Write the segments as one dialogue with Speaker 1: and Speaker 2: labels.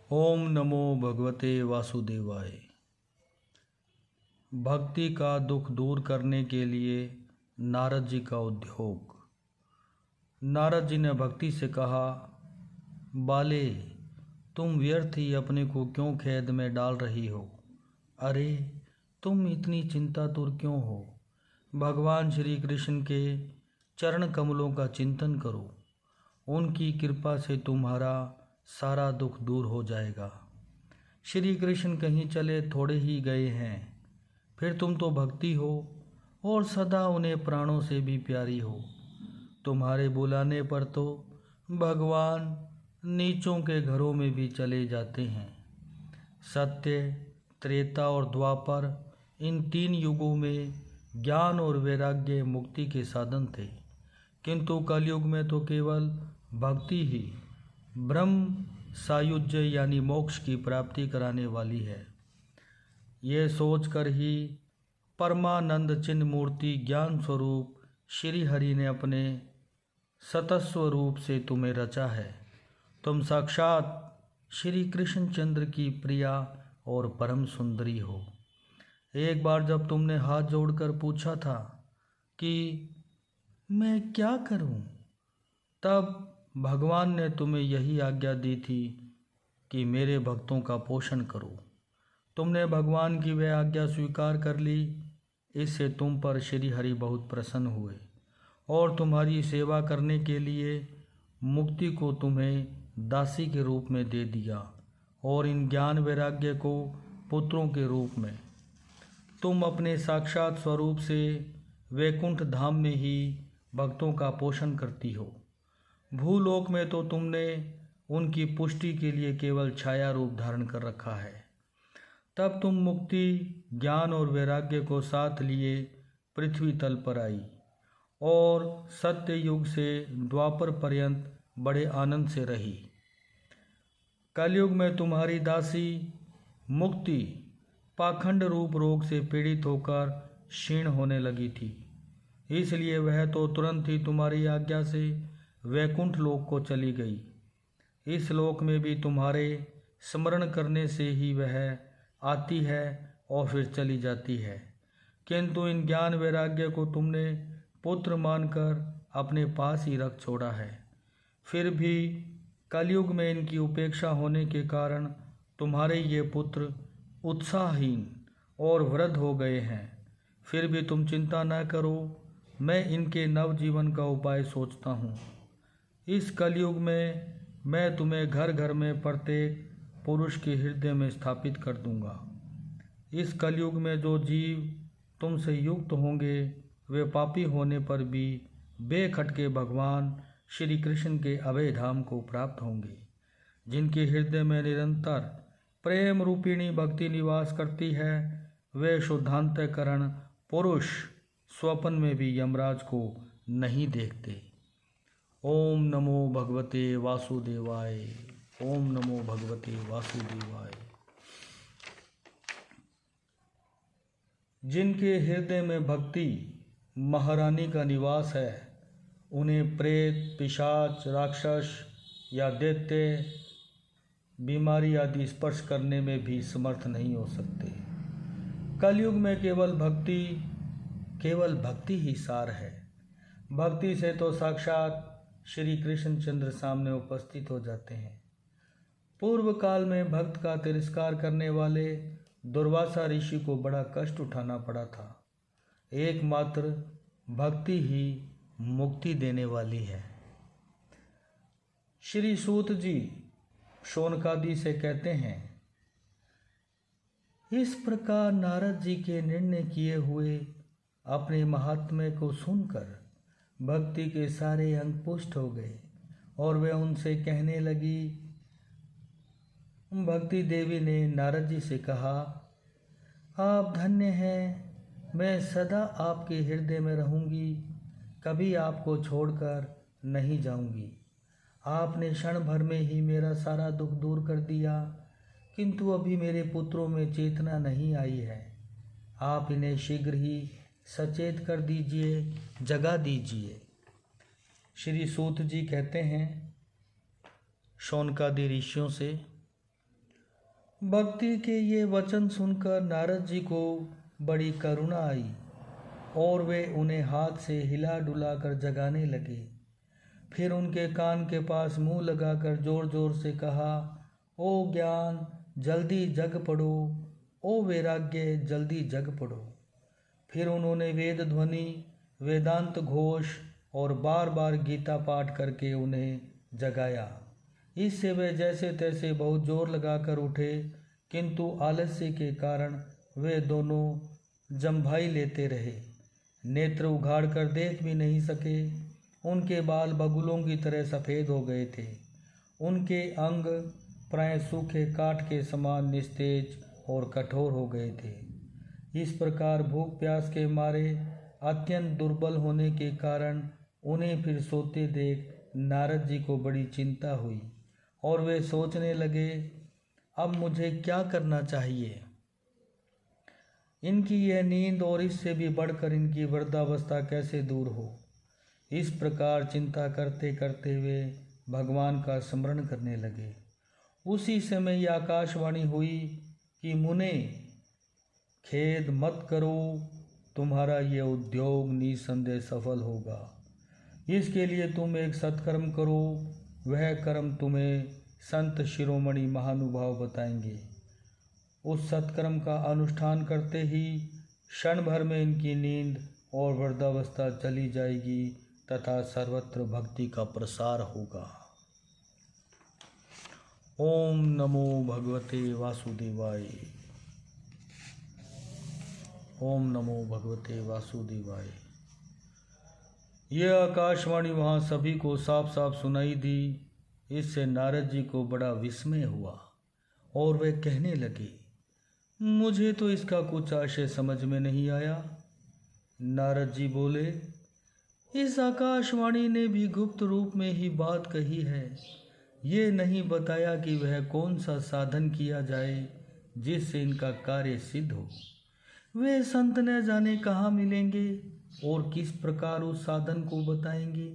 Speaker 1: ओम नमो भगवते वासुदेवाय। भक्ति का दुख दूर करने के लिए नारद जी का उद्योग। नारद जी ने भक्ति से कहा, बाले तुम व्यर्थ ही अपने को क्यों खेद में डाल रही हो। अरे तुम इतनी चिंतातुर क्यों हो। भगवान श्री कृष्ण के चरण कमलों का चिंतन करो, उनकी कृपा से तुम्हारा सारा दुख दूर हो जाएगा। श्री कृष्ण कहीं चले थोड़े ही गए हैं, फिर तुम तो भक्ति हो और सदा उन्हें प्राणों से भी प्यारी हो। तुम्हारे बुलाने पर तो भगवान नीचों के घरों में भी चले जाते हैं। सत्य, त्रेता और द्वापर, इन 3 युगों में ज्ञान और वैराग्य मुक्ति के साधन थे, किंतु कलयुग में तो केवल भक्ति ही ब्रह्म सायुज्य यानी मोक्ष की प्राप्ति कराने वाली है। ये सोचकर ही परमानंद चिन्ह मूर्ति ज्ञान स्वरूप श्री हरि ने अपने सतस्व रूप से तुम्हें रचा है। तुम साक्षात श्री कृष्णचंद्र की प्रिया और परम सुंदरी हो। एक बार जब तुमने हाथ जोड़कर पूछा था कि मैं क्या करूं, तब भगवान ने तुम्हें यही आज्ञा दी थी कि मेरे भक्तों का पोषण करो। तुमने भगवान की वह आज्ञा स्वीकार कर ली। इससे तुम पर श्री हरि बहुत प्रसन्न हुए और तुम्हारी सेवा करने के लिए मुक्ति को तुम्हें दासी के रूप में दे दिया और इन ज्ञान वैराग्य को पुत्रों के रूप में। तुम अपने साक्षात स्वरूप से वैकुंठ धाम में ही भक्तों का पोषण करती हो। भूलोक में तो तुमने उनकी पुष्टि के लिए केवल छाया रूप धारण कर रखा है। तब तुम मुक्ति, ज्ञान और वैराग्य को साथ लिए पृथ्वी तल पर आई और सत्य युग से द्वापर पर्यंत बड़े आनंद से रही। कलयुग में तुम्हारी दासी मुक्ति पाखंड रूप रोग से पीड़ित होकर क्षीण होने लगी थी, इसलिए वह तो तुरंत ही तुम्हारी आज्ञा से वैकुंठ लोक को चली गई। इस लोक में भी तुम्हारे स्मरण करने से ही वह आती है और फिर चली जाती है, किंतु इन ज्ञान वैराग्य को तुमने पुत्र मानकर अपने पास ही रख छोड़ा है। फिर भी कलयुग में इनकी उपेक्षा होने के कारण तुम्हारे ये पुत्र उत्साहहीन और वृद्ध हो गए हैं। फिर भी तुम चिंता न करो, मैं इनके नवजीवन का उपाय सोचता हूँ। इस कलयुग में मैं तुम्हें घर घर में प्रत्येक पुरुष के हृदय में स्थापित कर दूंगा। इस कलयुग में जो जीव तुमसे युक्त होंगे वे पापी होने पर भी बेखटके भगवान श्री कृष्ण के अभय धाम को प्राप्त होंगे। जिनके हृदय में निरंतर प्रेम रूपिणी भक्ति निवास करती है, वे शुद्धांतकरण पुरुष स्वप्न में भी यमराज को नहीं देखते। ओम नमो भगवते वासुदेवाय। ओम नमो भगवते वासुदेवाय। जिनके हृदय में भक्ति महारानी का निवास है, उन्हें प्रेत, पिशाच, राक्षस या दैत्य, बीमारी आदि स्पर्श करने में भी समर्थ नहीं हो सकते। कलयुग में केवल भक्ति ही सार है। भक्ति से तो साक्षात श्री कृष्णचंद्र सामने उपस्थित हो जाते हैं। पूर्व काल में भक्त का तिरस्कार करने वाले दुर्वासा ऋषि को बड़ा कष्ट उठाना पड़ा था। एकमात्र भक्ति ही मुक्ति देने वाली है। श्री सूत जी शौनकादि से कहते हैं, इस प्रकार नारद जी के निर्णय किए हुए अपने महात्म्य को सुनकर भक्ति के सारे अंग पुष्ट हो गए और वे उनसे कहने लगी। भक्ति देवी ने नारद जी से कहा, आप धन्य हैं, मैं सदा आपके हृदय में रहूंगी, कभी आपको छोड़कर नहीं जाऊंगी। आपने क्षण भर में ही मेरा सारा दुख दूर कर दिया, किंतु अभी मेरे पुत्रों में चेतना नहीं आई है। आप इन्हें शीघ्र ही सचेत कर दीजिए, जगा दीजिए। श्री सूत जी कहते हैं शौनकादि ऋषियों से, भक्ति के ये वचन सुनकर नारद जी को बड़ी करुणा आई और वे उन्हें हाथ से हिला डुला कर जगाने लगे। फिर उनके कान के पास मुंह लगाकर जोर जोर से कहा, ओ ज्ञान जल्दी जग पड़ो, ओ वैराग्य जल्दी जग पड़ो। फिर उन्होंने वेद ध्वनि, वेदांत घोष और बार बार गीता पाठ करके उन्हें जगाया। इससे वे जैसे तैसे बहुत जोर लगाकर उठे, किंतु आलस्य के कारण वे दोनों जम्भाई लेते रहे। नेत्र उघाड़ कर देख भी नहीं सके। उनके बाल बगुलों की तरह सफ़ेद हो गए थे। उनके अंग प्राय सूखे काठ के समान निस्तेज और कठोर हो गए थे। इस प्रकार भूख प्यास के मारे अत्यंत दुर्बल होने के कारण उन्हें फिर सोते देख नारद जी को बड़ी चिंता हुई और वे सोचने लगे, अब मुझे क्या करना चाहिए। इनकी यह नींद और इससे भी बढ़कर इनकी वृद्धावस्था कैसे दूर हो। इस प्रकार चिंता करते करते वे भगवान का स्मरण करने लगे। उसी समय यह आकाशवाणी हुई कि मुने, खेद मत करो, तुम्हारा ये उद्योग निसंदेह सफल होगा। इसके लिए तुम एक सत्कर्म करो, वह कर्म तुम्हें संत शिरोमणि महानुभाव बताएंगे। उस सत्कर्म का अनुष्ठान करते ही क्षण भर में इनकी नींद और वृद्धावस्था चली जाएगी तथा सर्वत्र भक्ति का प्रसार होगा। ओम नमो भगवते वासुदेवाय। ओम नमो भगवते वासुदेवाय। यह आकाशवाणी वहाँ सभी को साफ साफ सुनाई दी। इससे नारद जी को बड़ा विस्मय हुआ और वे कहने लगे, मुझे तो इसका कुछ आशय समझ में नहीं आया। नारद जी बोले, इस आकाशवाणी ने भी गुप्त रूप में ही बात कही है। ये नहीं बताया कि वह कौन सा साधन किया जाए जिससे इनका कार्य सिद्ध हो। वे संत न जाने कहाँ मिलेंगे और किस प्रकार उस साधन को बताएंगे।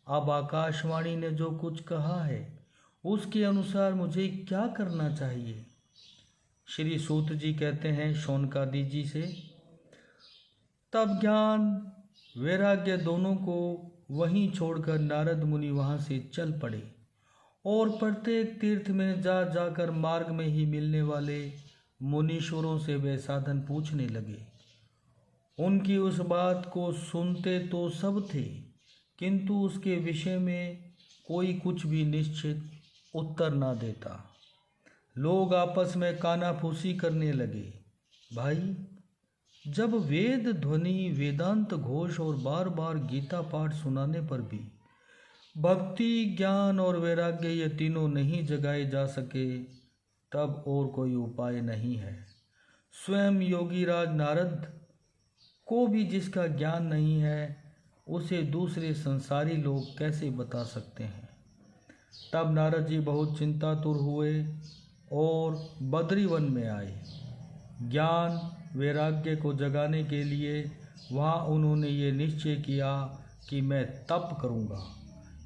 Speaker 1: अब आकाशवाणी ने जो कुछ कहा है उसके अनुसार मुझे क्या करना चाहिए। श्री सूत जी कहते हैं शौनकादि जी से, तब ज्ञान वैराग्य दोनों को वहीं छोड़कर नारद मुनि वहाँ से चल पड़े और प्रत्येक तीर्थ में जा जाकर मार्ग में ही मिलने वाले मुनीश्वरों से वे साधन पूछने लगे। उनकी उस बात को सुनते तो सब थे, किंतु उसके विषय में कोई कुछ भी निश्चित उत्तर ना देता। लोग आपस में कानाफूसी करने लगे। भाई, जब वेद ध्वनि, वेदांत घोष और बार बार गीता पाठ सुनाने पर भी भक्ति, ज्ञान और वैराग्य ये तीनों नहीं जगाए जा सके, तब और कोई उपाय नहीं है। स्वयं योगीराज नारद को भी जिसका ज्ञान नहीं है, उसे दूसरे संसारी लोग कैसे बता सकते हैं। तब नारद जी बहुत चिंतातुर हुए और बद्रीवन में आए। ज्ञान वैराग्य को जगाने के लिए वहाँ उन्होंने ये निश्चय किया कि मैं तप करूँगा।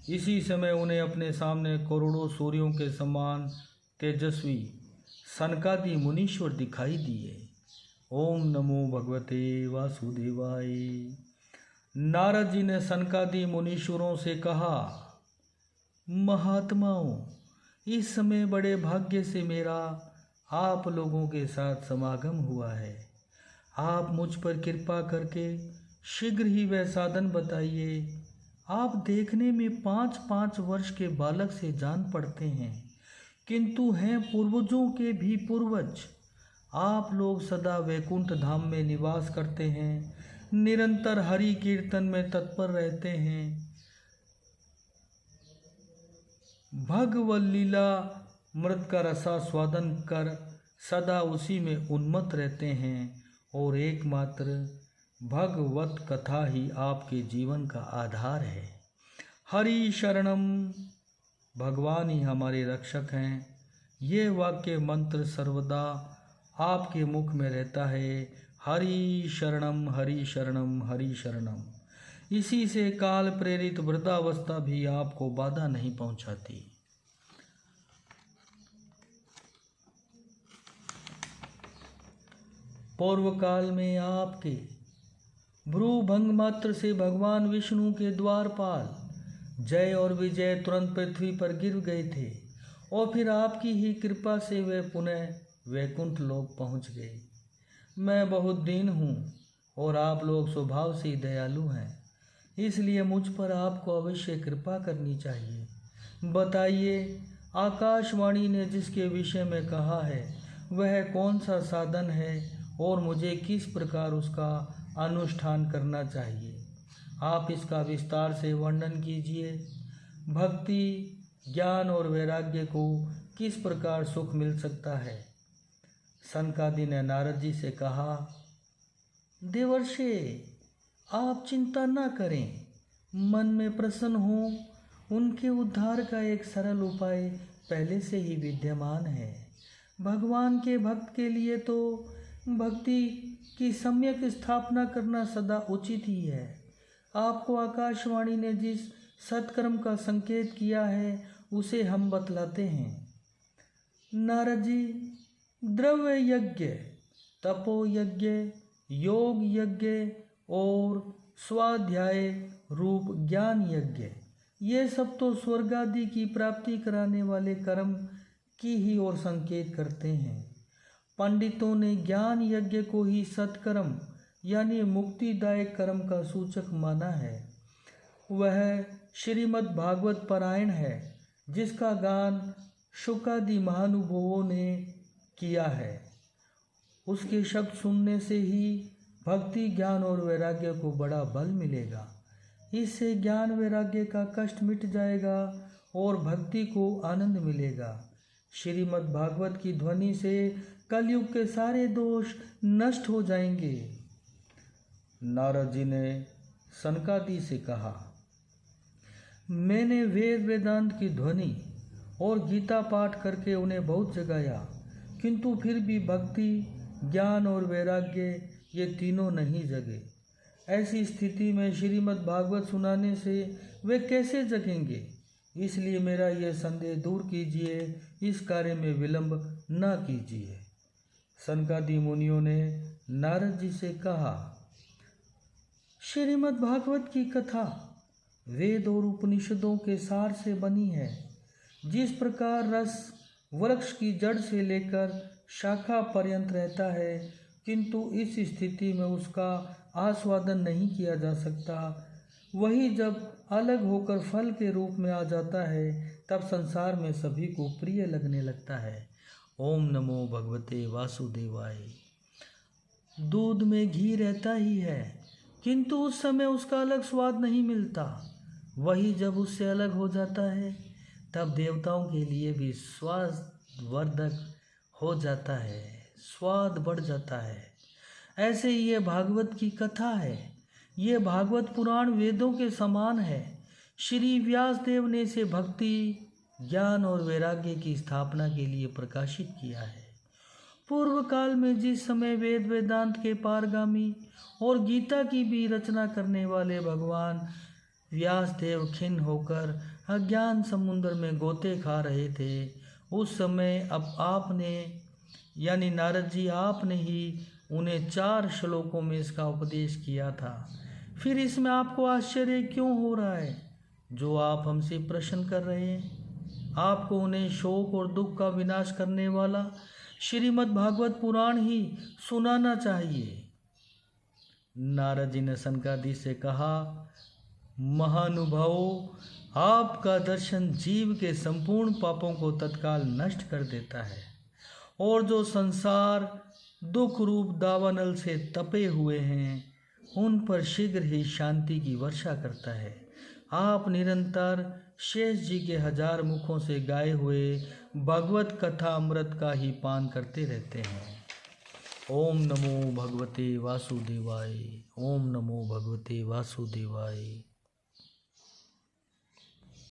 Speaker 1: इसी समय उन्हें अपने सामने करोड़ों सूर्यों के समान तेजस्वी सनकादि मुनीश्वर दिखाई दिए। ओम नमो भगवते वासुदेवाय। नारद जी ने सनकादि मुनीश्वरों से कहा, महात्माओं, इस समय बड़े भाग्य से मेरा आप लोगों के साथ समागम हुआ है। आप मुझ पर कृपा करके शीघ्र ही वह साधन बताइए। आप देखने में 5-5 वर्ष के बालक से जान पड़ते हैं, किंतु हैं पूर्वजों के भी पूर्वज। आप लोग सदा वैकुंठ धाम में निवास करते हैं, निरंतर हरि कीर्तन में तत्पर रहते हैं, भगवत लीला मृत का रसास्वादन कर सदा उसी में उन्मत्त रहते हैं और एकमात्र भगवत कथा ही आपके जीवन का आधार है। हरि शरणम, भगवान ही हमारे रक्षक हैं। ये वाक्य मंत्र सर्वदा आपके मुख में रहता है, हरि शरणम हरि शरणम हरि शरणम। इसी से काल प्रेरित वृद्धावस्था भी आपको बाधा नहीं पहुंचाती। पूर्व काल में आपके भ्रूभंग मात्र से भगवान विष्णु के द्वारपाल जय और विजय तुरंत पृथ्वी पर गिर गए थे और फिर आपकी ही कृपा से वे पुनः वैकुंठ लोक पहुँच गए। मैं बहुत दीन हूँ और आप लोग स्वभाव से दयालु हैं, इसलिए मुझ पर आपको अवश्य कृपा करनी चाहिए। बताइए, आकाशवाणी ने जिसके विषय में कहा है वह कौन सा साधन है और मुझे किस प्रकार उसका अनुष्ठान करना चाहिए? आप इसका विस्तार से वर्णन कीजिए। भक्ति, ज्ञान और वैराग्य को किस प्रकार सुख मिल सकता है? सनकादि ने नारद जी से कहा, देवर्षि, आप चिंता न करें, मन में प्रसन्न हो। उनके उद्धार का एक सरल उपाय पहले से ही विद्यमान है। भगवान के भक्त के लिए तो भक्ति की सम्यक स्थापना करना सदा उचित ही है। आपको आकाशवाणी ने जिस सत्कर्म का संकेत किया है उसे हम बतलाते हैं। नारद जी, द्रव्य यज्ञ, तपो यज्ञ, योग यज्ञ और स्वाध्याय रूप ज्ञान यज्ञ, ये सब तो स्वर्ग आदि की प्राप्ति कराने वाले कर्म की ही ओर संकेत करते हैं। पंडितों ने ज्ञान यज्ञ को ही सत्कर्म यानी मुक्तिदायक कर्म का सूचक माना है। वह श्रीमद् भागवत पारायण है, जिसका गान शुकादि महानुभावों ने किया है। उसके शब्द सुनने से ही भक्ति, ज्ञान और वैराग्य को बड़ा बल मिलेगा। इससे ज्ञान वैराग्य का कष्ट मिट जाएगा और भक्ति को आनंद मिलेगा। श्रीमद् भागवत की ध्वनि से कलयुग के सारे दोष नष्ट हो जाएंगे। नारद जी ने सनकादि से कहा, मैंने वेद वेदांत की ध्वनि और गीता पाठ करके उन्हें बहुत जगाया, किंतु फिर भी भक्ति, ज्ञान और वैराग्य ये तीनों नहीं जगे। ऐसी स्थिति में श्रीमद् भागवत सुनाने से वे कैसे जगेंगे? इसलिए मेरा यह संदेह दूर कीजिए, इस कार्य में विलंब न कीजिए। सनकादि मुनियों ने नारद जी से कहा, श्रीमद् भागवत की कथा वेद और उपनिषदों के सार से बनी है। जिस प्रकार रस वृक्ष की जड़ से लेकर शाखा पर्यंत रहता है, किंतु इस स्थिति में उसका आस्वादन नहीं किया जा सकता, वही जब अलग होकर फल के रूप में आ जाता है तब संसार में सभी को प्रिय लगने लगता है। ओम नमो भगवते वासुदेवाय। दूध में घी रहता ही है, किंतु उस समय उसका अलग स्वाद नहीं मिलता। वही जब उससे अलग हो जाता है तब देवताओं के लिए भी स्वादवर्धक हो जाता है, स्वाद बढ़ जाता है। ऐसे ही ये भागवत की कथा है। ये भागवत पुराण वेदों के समान है। श्री व्यास देव ने इसे भक्ति, ज्ञान और वैराग्य की स्थापना के लिए प्रकाशित किया है। पूर्व काल में जिस समय वेद वेदांत के पारगामी और गीता की भी रचना करने वाले भगवान व्यास देव खिन्न होकर अज्ञान समुद्र में गोते खा रहे थे, उस समय अब आपने यानी नारद जी आपने ही उन्हें 4 श्लोकों में इसका उपदेश किया था। फिर इसमें आपको आश्चर्य क्यों हो रहा है जो आप हमसे प्रश्न कर रहे हैं? आपको उन्हें शोक और दुख का विनाश करने वाला श्रीमद् भागवत पुराण ही सुनाना चाहिए। नारद जी ने सनकादि से कहा, महानुभावों, आपका दर्शन जीव के संपूर्ण पापों को तत्काल नष्ट कर देता है और जो संसार दुख रूप दावानल से तपे हुए हैं उन पर शीघ्र ही शांति की वर्षा करता है। आप निरंतर शेष जी के 1000 मुखों से गाए हुए भगवत कथा अमृत का ही पान करते रहते हैं। ओम नमो भगवते वासुदेवाय। ओम नमो भगवते वासुदेवाय।